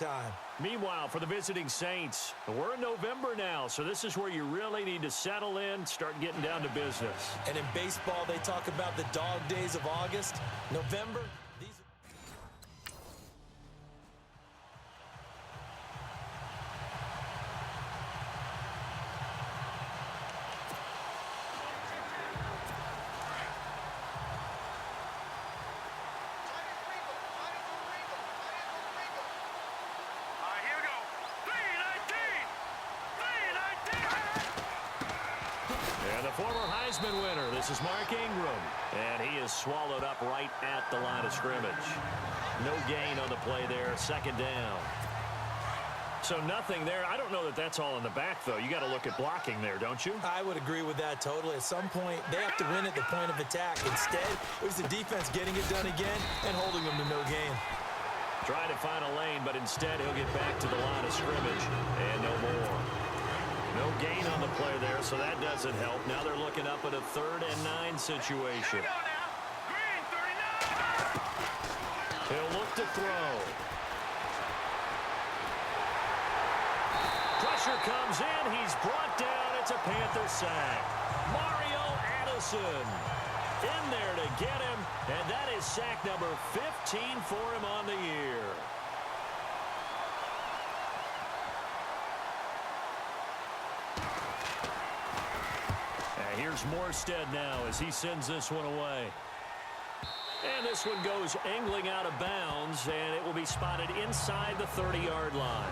time. Meanwhile, for the visiting Saints, we're in November now, so this is where you really need to settle in, start getting down to business. And in baseball, they talk about the dog days of August, November. Former Heisman winner, this is Mark Ingram, and he is swallowed up right at the line of scrimmage. No gain on the play there, second down. So nothing there. I don't know that that's all in the back, though. You got to look at blocking there, don't you? I would agree with that totally. At some point, they have to win at the point of attack. Instead, it was the defense getting it done again and holding them to no gain. Trying to find a lane, but instead he'll get back to the line of scrimmage and no more. No gain on the play there, so that doesn't help. Now they're looking up at a 3rd and 9 situation. He'll look to throw. Pressure comes in. He's brought down. It's a Panther sack. Mario Addison in there to get him, and that is sack number 15 for him on the year. Here's Morstead now as he sends this one away. And this one goes angling out of bounds, and it will be spotted inside the 30-yard line.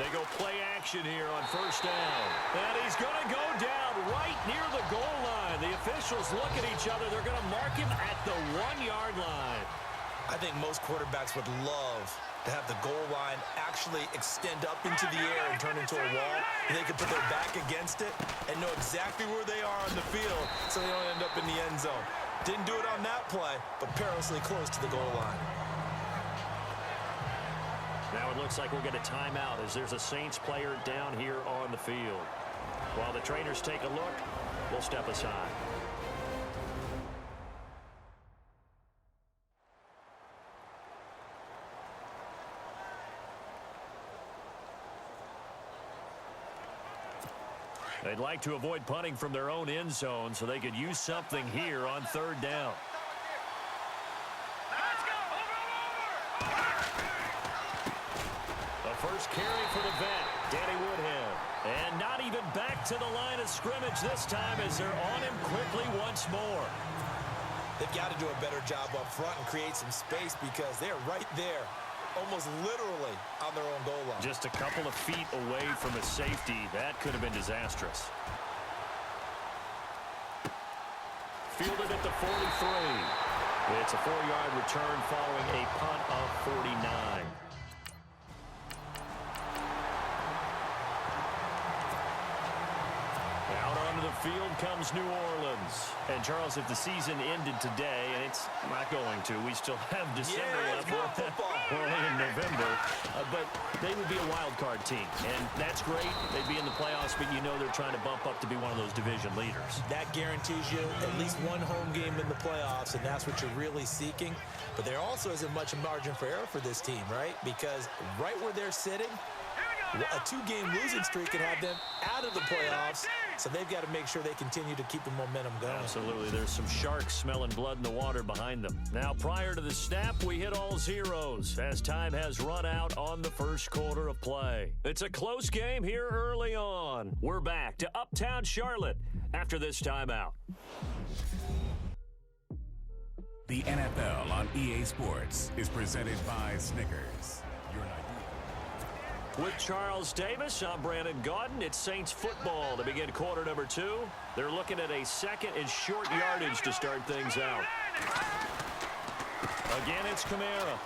They go play action here on first down. And he's going to go down right near the goal line. The officials look at each other. They're going to mark him at the 1-yard line. I think most quarterbacks would love to have the goal line actually extend up into the air and turn into a wall. And they can put their back against it and know exactly where they are on the field so they don't end up in the end zone. Didn't do it on that play, but perilously close to the goal line. Now it looks like we'll get a timeout as there's a Saints player down here on the field. While the trainers take a look, we'll step aside. They'd like to avoid punting from their own end zone so they could use something here on 3rd down. First carry for the vet, Danny Woodhead. And not even back to the line of scrimmage this time as they're on him quickly once more. They've got to do a better job up front and create some space because they're right there, almost literally on their own goal line. Just a couple of feet away from a safety. That could have been disastrous. Fielded at the 43. It's a 4-yard return following a punt of 49. Field comes New Orleans. And, Charles, if the season ended today, and it's not going to, we still have December left. We're only in November. But they would be a wild card team. And that's great. They'd be in the playoffs, but you know they're trying to bump up to be one of those division leaders. That guarantees you at least one home game in the playoffs, and that's what you're really seeking. But there also isn't much margin for error for this team, right? Because right where they're sitting, a 2-game losing streak can have them out of the playoffs, so they've got to make sure they continue to keep the momentum going. Absolutely. There's some sharks smelling blood in the water behind them. Now, prior to the snap, we hit all zeros as time has run out on the first quarter of play. It's a close game here early on. We're back to Uptown Charlotte after this timeout. The NFL on EA Sports is presented by Snickers. Your idea. With Charles Davis, I'm Brandon Gaudin. It's Saints football to begin quarter number 2. They're looking at a second and short yardage to start things out. Again, it's Kamara.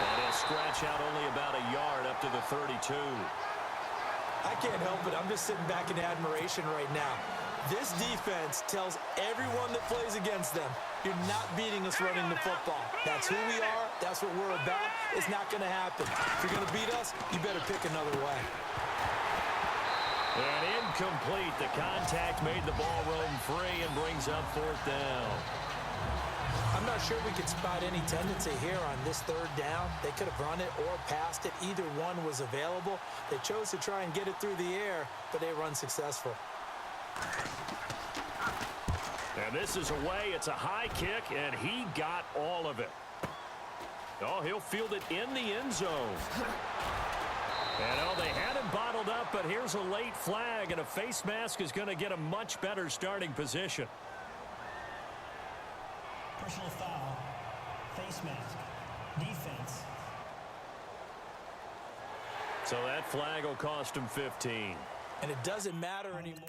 And he'll scratch out only about a yard up to the 32. I can't help it. I'm just sitting back in admiration right now. This defense tells everyone that plays against them, you're not beating us running the football. That's who we are. That's what we're about. It's not going to happen. If you're going to beat us, you better pick another way. And incomplete. The contact made the ball roam free and brings up fourth down. I'm not sure we could spot any tendency here on this third down. They could have run it or passed it. Either one was available. They chose to try and get it through the air, but they run successful. And this is away. It's a high kick, and he got all of it. Oh, he'll field it in the end zone. And, oh, they had him bottled up, but here's a late flag, and a face mask is going to get a much better starting position. Personal foul, face mask, defense. So that flag will cost him 15. And it doesn't matter anymore.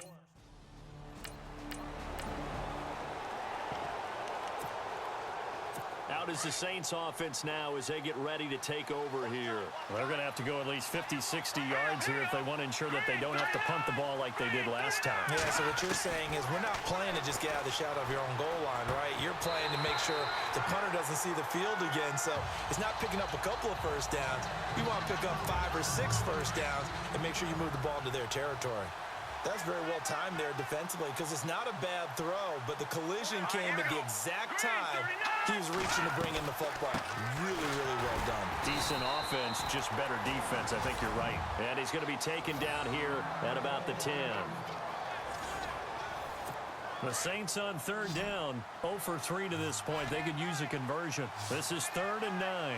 Out is the Saints offense now as they get ready to take over here. Well, they're going to have to go at least 50, 60 yards here if they want to ensure that they don't have to punt the ball like they did last time. Yeah, so what you're saying is we're not playing to just get out of the shadow of your own goal line, right? You're playing to make sure the punter doesn't see the field again. So it's not picking up a couple of first downs. You want to pick up 5 or 6 first downs and make sure you move the ball into their territory. That's very well timed there defensively because it's not a bad throw, but the collision came at the exact time he was reaching to bring in the football. Really, really well done. Decent offense, just better defense. I think you're right. And he's going to be taken down here at about the 10. The Saints on third down, 0 for 3 to this point. They could use a conversion. This is 3rd and 9.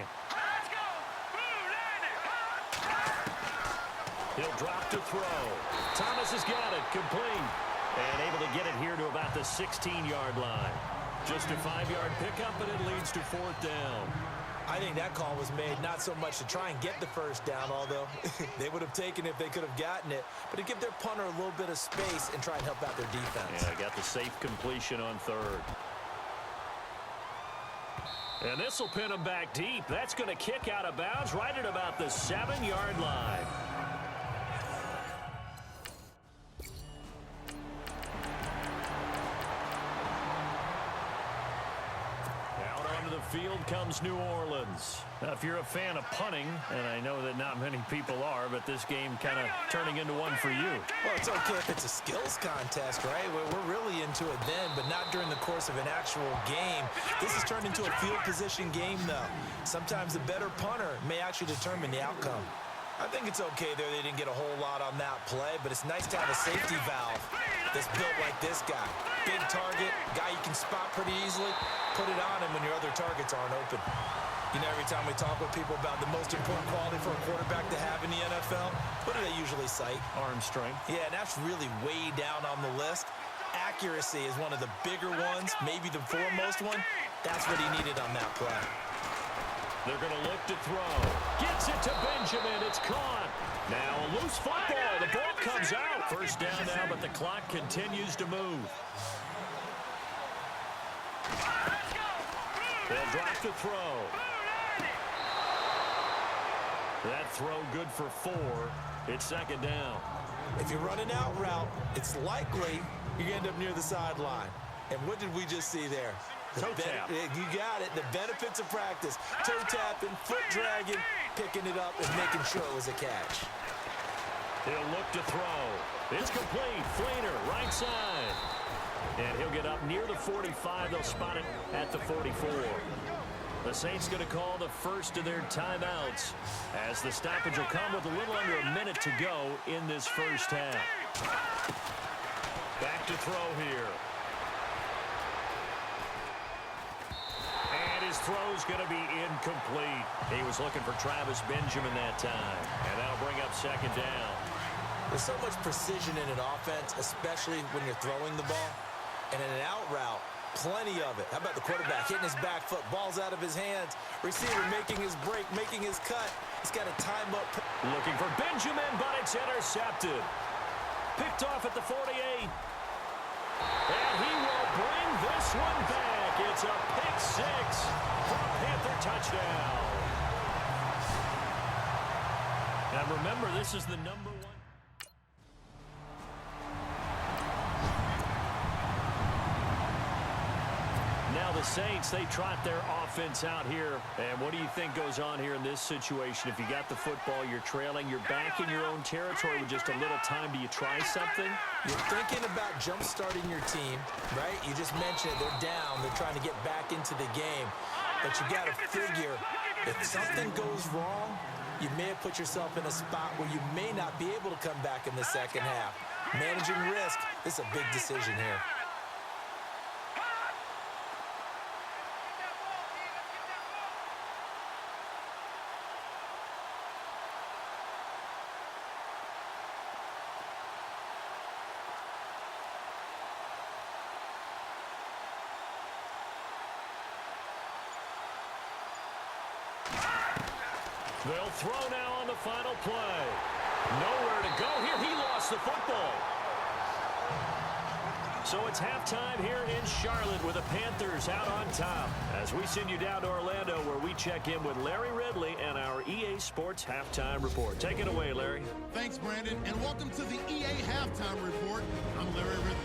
He'll drop to throw. Thomas has got it, complete. And able to get it here to about the 16-yard line. Just a 5-yard pickup, and it leads to 4th down. I think that call was made not so much to try and get the first down, although they would have taken it if they could have gotten it, but to give their punter a little bit of space and try and help out their defense. Yeah, got the safe completion on 3rd. And this will pin him back deep. That's going to kick out of bounds right at about the 7-yard line. Field comes New Orleans. Now, if you're a fan of punting, and I know that not many people are, but this game kind of turning into one for you. Well, it's okay if it's a skills contest, right? We're really into it then, but not during the course of an actual game. This has turned into a field position game, though. Sometimes the better punter may actually determine the outcome. I think it's okay there. They didn't get a whole lot on that play, but it's nice to have a safety valve that's built like this guy. Big target, guy you can spot pretty easily. Put it on him when your other targets aren't open. You know, every time we talk with people about the most important quality for a quarterback to have in the NFL, what do they usually cite? Arm strength. Yeah, and that's really way down on the list. Accuracy is one of the bigger ones, maybe the foremost one. That's what he needed on that play. They're going to look to throw. Gets it to Benjamin. It's caught. Now a loose football. The ball comes out. First down now, but the clock continues to move. They'll drop to throw. That throw good for 4. It's 2nd down. If you run an out route, it's likely you're going to end up near the sideline. And what did we just see there? Toe tap. You got it. The benefits of practice. Toe tapping, foot dragging, picking it up, and making sure it was a catch. He'll look to throw. It's complete. Flainer, right side. And he'll get up near the 45. They'll spot it at the 44. The Saints going to call the first of their timeouts as the stoppage will come with a little under a minute to go in this first half. Back to throw here. And his throw's going to be incomplete. He was looking for Travis Benjamin that time. And that'll bring up 2nd down. There's so much precision in an offense, especially when you're throwing the ball. And in an out route, Plenty of it. How about the quarterback hitting his back foot? Ball's out of his hands. Receiver making his break, making his cut. He's got a time up. Looking for Benjamin, but it's intercepted. Picked off at the 48. And he will bring this one back. It's a pick six for a Panther touchdown. And remember, this is the number one. Now the Saints, they trot their offense out here. And what do you think goes on here in this situation? If you got the football, you're trailing, you're back in your own territory with just a little time. Do you try something? You're thinking about jump-starting your team, right? You just mentioned it. They're down. They're trying to get back into the game. But you got to figure, if something goes wrong, you may have put yourself in a spot where you may not be able to come back in the second half. Managing risk, this is a big decision here. They'll throw now on the final play. Nowhere to go here. He lost the football. So it's halftime here in Charlotte with the Panthers out on top. As we send you down to Orlando where we check in with Larry Ridley and our EA Sports Halftime Report. Take it away, Larry. Thanks, Brandon, and welcome to the EA Halftime Report. I'm Larry Ridley.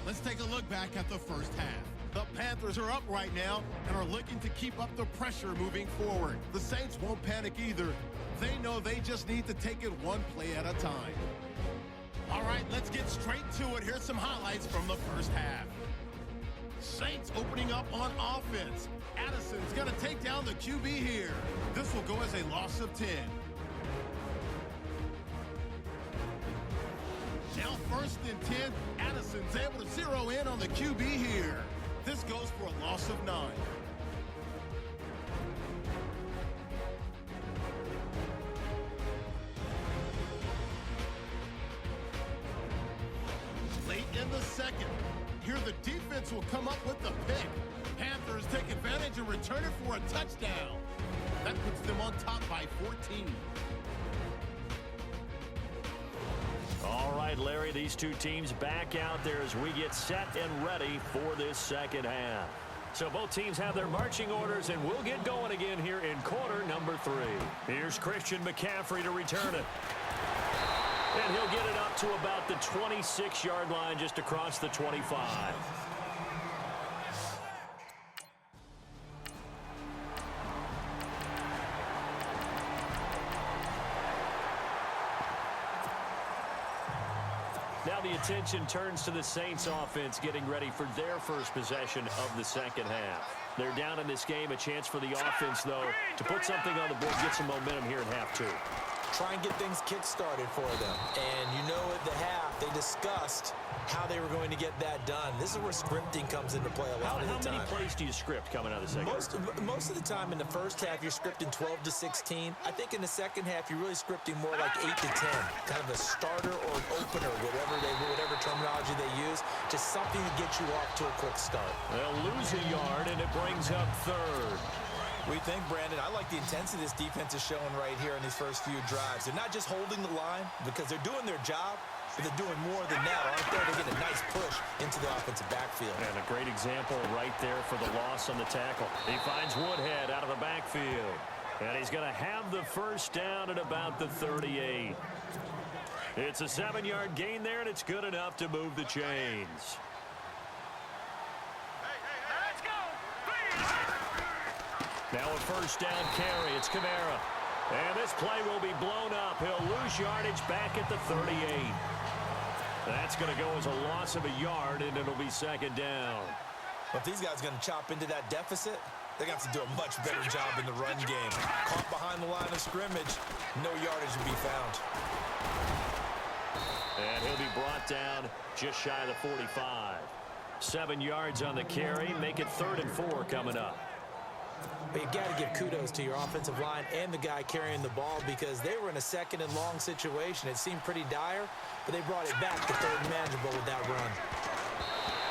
Let's take a look back at the first half. The Panthers are up right now and are looking to keep up the pressure moving forward. The Saints won't panic either. They know they just need to take it one play at a time. All right, let's get straight to it. Here's some highlights from the first half. Saints opening up on offense. Addison's going to take down the QB here. This will go as a loss of 10. Now 1st and 10. Addison's able to zero in on the QB here. This goes for a loss of 9. Late in the second, here the defense will come up with the pick. Panthers take advantage and return it for a touchdown. That puts them on top by 14. All right, Larry, these two teams back out there as we get set and ready for this second half. So both teams have their marching orders, and we'll get going again here in quarter number 3. Here's Christian McCaffrey to return it. And he'll get it up to about the 26-yard line, just across the 25. Now the attention turns to the Saints offense getting ready for their first possession of the second half. They're down in this game. A chance for the offense, though, to put something on the board, get some momentum here at half 2. Try and get things kick-started for them. And you know at the half, they discussed how they were going to get that done. This is where scripting comes into play a lot of the time. How many plays do you script coming out of the second half? Most of the time in the first half, you're scripting 12 to 16. I think in the second half, you're really scripting more like 8 to 10. Kind of a starter or an opener, whatever terminology they use. Just something to get you off to a quick start. They'll lose a yard, and it brings up 3rd. We think, Brandon, I like the intensity this defense is showing right here in these first few drives. They're not just holding the line because they're doing their job, but they're doing more than that, aren't they? They're getting a nice push into the offensive backfield. And a great example right there for the loss on the tackle. He finds Woodhead out of the backfield. And he's going to have the first down at about the 38. It's a 7-yard gain there, and it's good enough to move the chains. Now a first down carry. It's Kamara. And this play will be blown up. He'll lose yardage back at the 38. That's going to go as a loss of a yard, and it'll be 2nd down. But if these guys are going to chop into that deficit, they're going to have to do a much better job in the run game. Caught behind the line of scrimmage, no yardage to be found. And he'll be brought down just shy of the 45. 7 yards on the carry. Make it 3rd and 4 coming up. But you got to give kudos to your offensive line and the guy carrying the ball because they were in a 2nd and long situation. It seemed pretty dire, but they brought it back to 3rd and manageable with that run.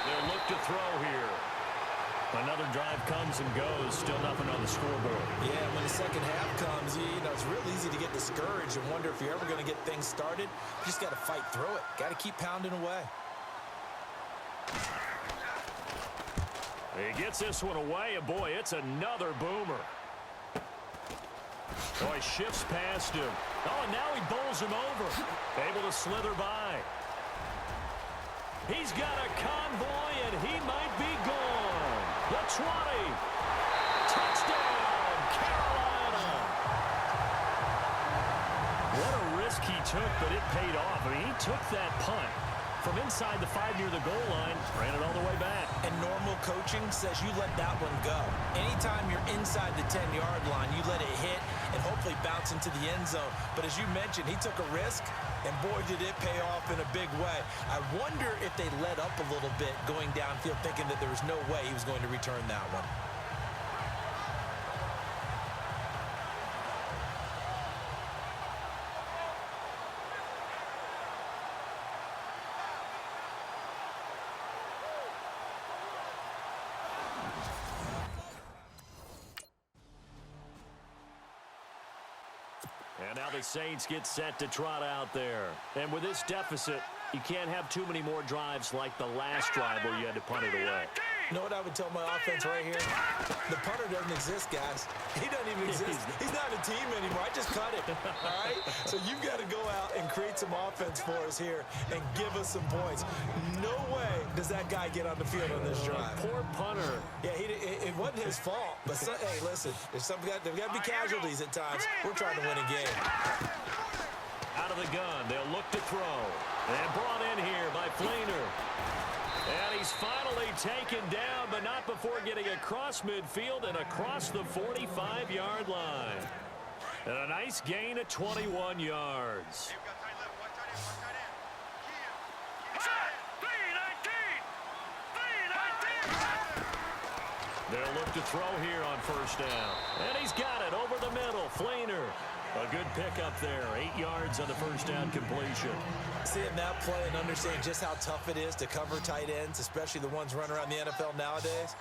They'll look to throw here. Another drive comes and goes. Still nothing on the scoreboard. Yeah, when the second half comes, you know, it's real easy to get discouraged and wonder if you're ever going to get things started. You just got to fight through it. Got to keep pounding away. He gets this one away, and boy, it's another boomer. Oh, he shifts past him. Oh, and now he bowls him over. Able to slither by. He's got a convoy, and he might be gone. The 20. Touchdown, Carolina. What a risk he took, but it paid off. I mean, he took that punt from inside the 5 near the goal line, ran it all the way back. And normal coaching says you let that one go. Anytime you're inside the 10-yard line, you let it hit and hopefully bounce into the end zone. But as you mentioned, he took a risk, and boy, did it pay off in a big way. I wonder if they let up a little bit going downfield, thinking that there was no way he was going to return that one. And now the Saints get set to trot out there. And with this deficit, you can't have too many more drives like the last drive where you had to punt it away. You know what I would tell my offense right here? The punter doesn't exist, guys. He doesn't even exist. He's not a team anymore. I just cut it, all right? So you've got to go out and create some offense for us here and give us some points. No way does that guy get on the field on this drive. Poor punter. Yeah, it wasn't his fault. But, hey, listen, there's got to be casualties at times. We're trying to win a game. Out of the gun, they'll look to throw. And brought in here by Fleener. And he's finally taken down, but not before getting across midfield and across the 45-yard line. And a nice gain of 21 yards. They'll look to throw here on first down. And he's got it over the middle. Fleener. A good pickup there. 8 yards on the first down completion. Seeing that play and understanding just how tough it is to cover tight ends, especially the ones running around the NFL nowadays,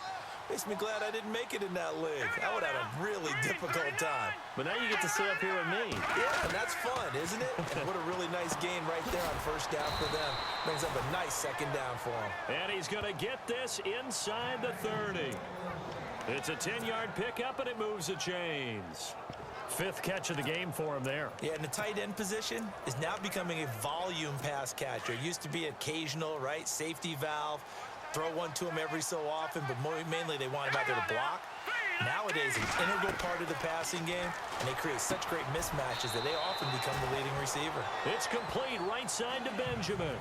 makes me glad I didn't make it in that league. I would have had a really difficult time. But now you get to sit up here with me. Yeah, and that's fun, isn't it? And what a really nice gain right there on first down for them. Brings up a nice second down for him. And he's going to get this inside the 30. It's a 10-yard pickup, and it moves the chains. 5th catch of the game for him there. Yeah, and the tight end position is now becoming a volume pass catcher. It used to be occasional, right? Safety valve. Throw one to him every so often, but mainly they want him out there to block. Nowadays, an integral part of the passing game, and they create such great mismatches that they often become the leading receiver. It's complete right side to Benjamin.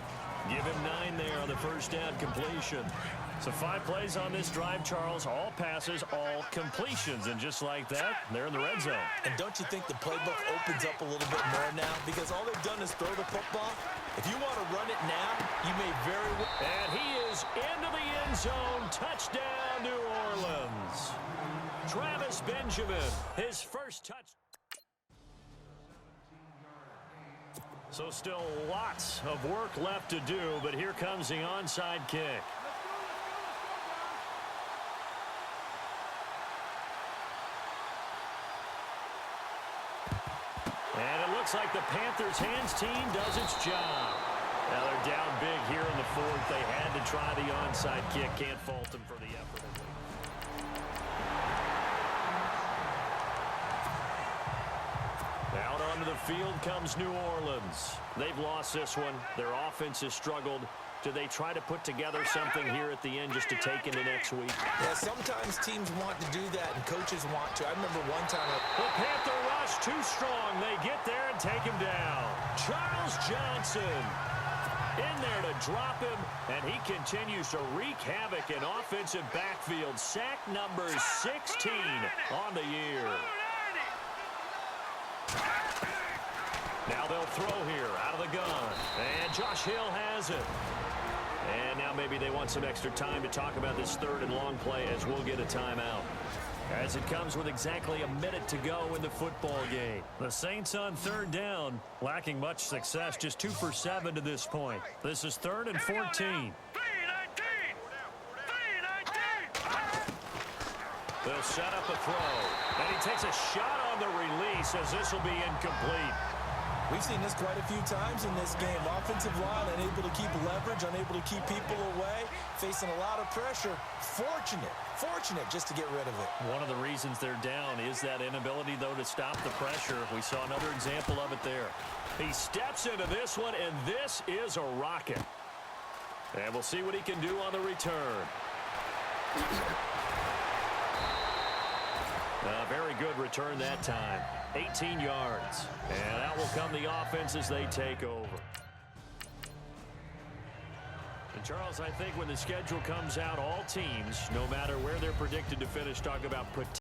Give him 9 there on the first down completion. So 5 plays on this drive, Charles. All passes, all completions. And just like that, they're in the red zone. And don't you think the playbook opens up a little bit more now? Because all they've done is throw the football. If you want to run it now, you may very well. And he is into the end zone. Touchdown, New Orleans. Travis Benjamin, his first touch. So still lots of work left to do, but here comes the onside kick. And it looks like the Panthers' hands team does its job. Now they're down big here in the 4th. They had to try the onside kick. Can't fault them for the effort. Out onto the field comes New Orleans. They've lost this one. Their offense has struggled. Do they try to put together something here at the end just to take into next week? Yeah, sometimes teams want to do that, and coaches want to. I remember one time. The Panther rush too strong. They get there and take him down. Charles Johnson in there to drop him, and he continues to wreak havoc in offensive backfield. Sack number 16 on the year. Now they'll throw here out of the gun. And Josh Hill has it. And now maybe they want some extra time to talk about this 3rd and long play as we'll get a timeout. As it comes with exactly a minute to go in the football game. The Saints on 3rd down, lacking much success, just 2 for 7 to this point. This is 3rd and 14. They'll set up a throw. And he takes a shot on the release as this will be incomplete. We've seen this quite a few times in this game. Offensive line unable to keep leverage, unable to keep people away, facing a lot of pressure. Fortunate just to get rid of it. One of the reasons they're down is that inability, though, to stop the pressure. We saw another example of it there. He steps into this one, and this is a rocket. And we'll see what he can do on the return. A very good return that time. 18 yards. And out will come the offense as they take over. And Charles, I think when the schedule comes out, all teams, no matter where they're predicted to finish, talk about